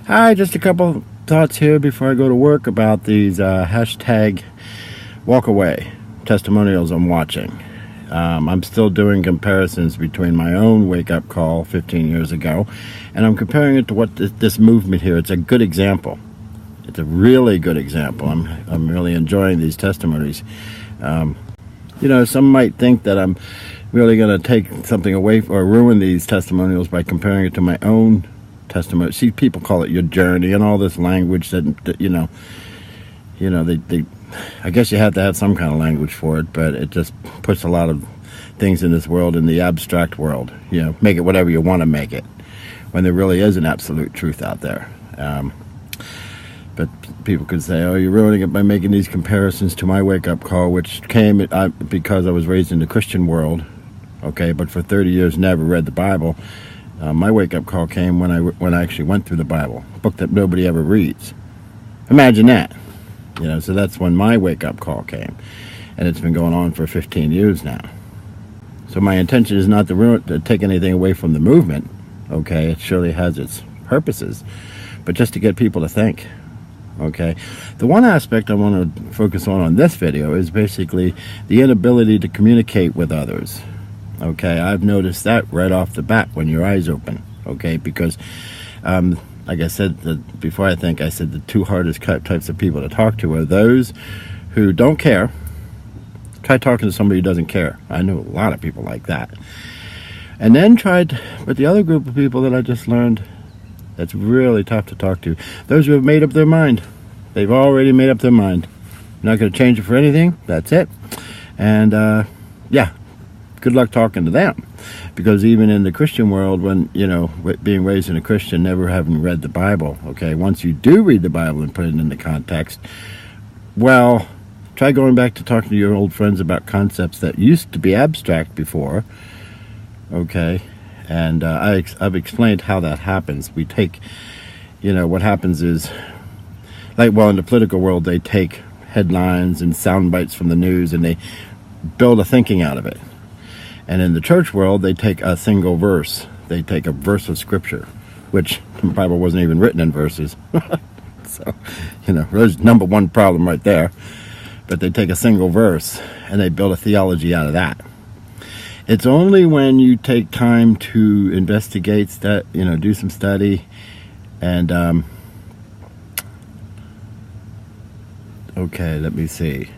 Hi, just a couple thoughts here before I go to work about these hashtag walkaway testimonials I'm watching. I'm still doing comparisons between my own wake-up call 15 years ago, and I'm comparing it to what this movement here. It's a good example. It's a really good example. I'm really enjoying these testimonies. Some might think that I'm really going to take something away or ruin these testimonials by comparing it to my own testimony. See, people call it your journey and all this language that they I guess you have to have some kind of language for it, but it just puts a lot of things in this world in the abstract world. Make it whatever you want to make it, when there really is an absolute truth out there. But people could say, oh, you're ruining it by making these comparisons to my wake-up call, which came because I was raised in the Christian world, okay, but for 30 years never read the Bible. My wake-up call came when I actually went through the Bible, a book that nobody ever reads. Imagine that. So that's when my wake-up call came, and it's been going on for 15 years now. So my intention is not to take anything away from the movement, okay? It surely has its purposes, but just to get people to think. Okay, the one aspect I want to focus on this video is basically the inability to communicate with others. Okay, I've noticed that right off the bat when your eyes open. Okay, because like I said before, I said the two hardest types of people to talk to are those who don't care. Try talking to somebody who doesn't care. I know a lot of people like that. And then but the other group of people that I just learned, that's really tough to talk to. Those who have made up their mind. They've already made up their mind. You're not going to change it for anything. That's it. And, good luck talking to them. Because even in the Christian world, when, being raised in a Christian, never having read the Bible, okay, once you do read the Bible and put it into context, well, try going back to talking to your old friends about concepts that used to be abstract before, okay? And I've explained how that happens. We take, what happens is, in the political world, they take headlines and sound bites from the news and they build a thinking out of it. And in the church world, they take a single verse. They take a verse of scripture, which the Bible wasn't even written in verses. So, there's number one problem right there. But they take a single verse and they build a theology out of that. It's only when you take time to investigate, do some study, and, okay, let me see.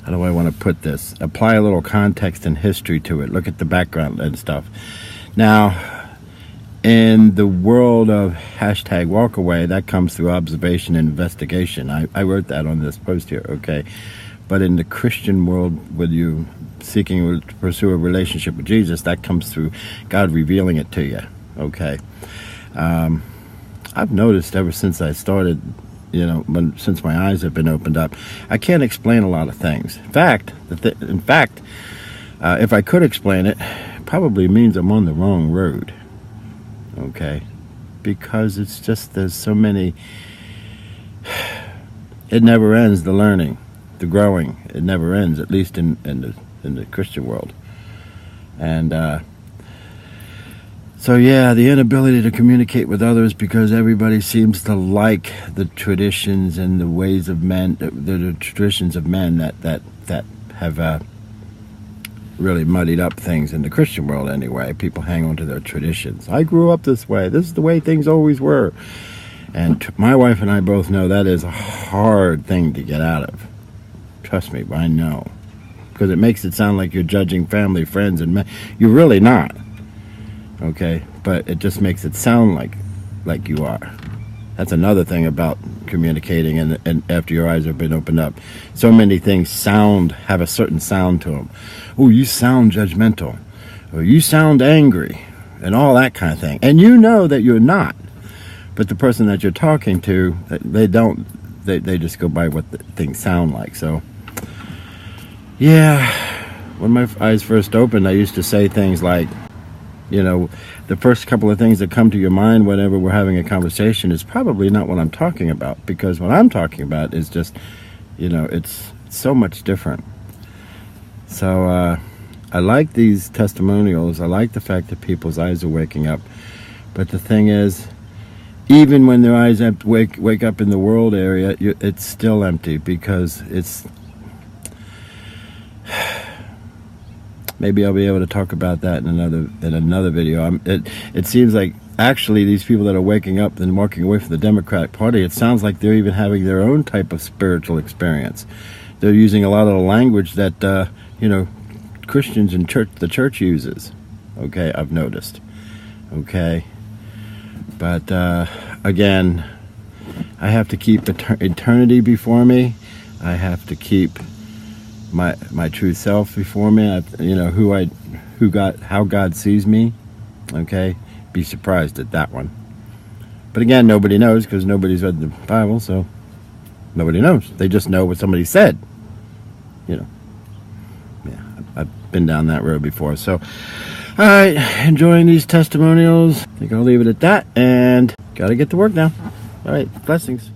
How do I want to put this? Apply a little context and history to it. Look at the background and stuff. Now, in the world of hashtag walkaway, that comes through observation and investigation. I wrote that on this post here, okay? But in the Christian world, with you seeking to pursue a relationship with Jesus, that comes through God revealing it to you, okay? I've noticed ever since I started, since my eyes have been opened up, I can't explain a lot of things. In fact, if I could explain it, it probably means I'm on the wrong road, okay? Because it's just, there's so many, it never ends, the learning. The growing, it never ends, at least in the Christian world. And the inability to communicate with others because everybody seems to like the traditions and the ways of men, the traditions of men that have really muddied up things in the Christian world anyway. People hang on to their traditions. I grew up this way. This is the way things always were. And my wife and I both know that is a hard thing to get out of. Trust me, I know. Because it makes it sound like you're judging family, friends, and men. You're really not. Okay? But it just makes it sound like you are. That's another thing about communicating and after your eyes have been opened up. So many things have a certain sound to them. Oh, you sound judgmental. Or you sound angry. And all that kind of thing. And you know that you're not. But the person that you're talking to, they don't. They just go by what the things sound like. So, when my eyes first opened, I used to say things like, the first couple of things that come to your mind whenever we're having a conversation is probably not what I'm talking about. Because what I'm talking about is just, it's so much different. So, I like these testimonials. I like the fact that people's eyes are waking up. But the thing is, even when their eyes wake up in the world area, it's still empty, because it's... Maybe I'll be able to talk about that in another video. It seems like actually these people that are waking up and walking away from the Democratic Party, it sounds like they're even having their own type of spiritual experience. They're using a lot of the language that Christians and the church uses. Okay, I've noticed. Okay, but again, I have to keep eternity before me. I have to keep my true self before me. How God sees me. Okay, be surprised at that one. But again, nobody knows, because nobody's read the Bible, so nobody knows. They just know what somebody said. Yeah, I've been down that road before. So, all right, enjoying these testimonials. I think I'll leave it at that, and gotta get to work now. All right, blessings.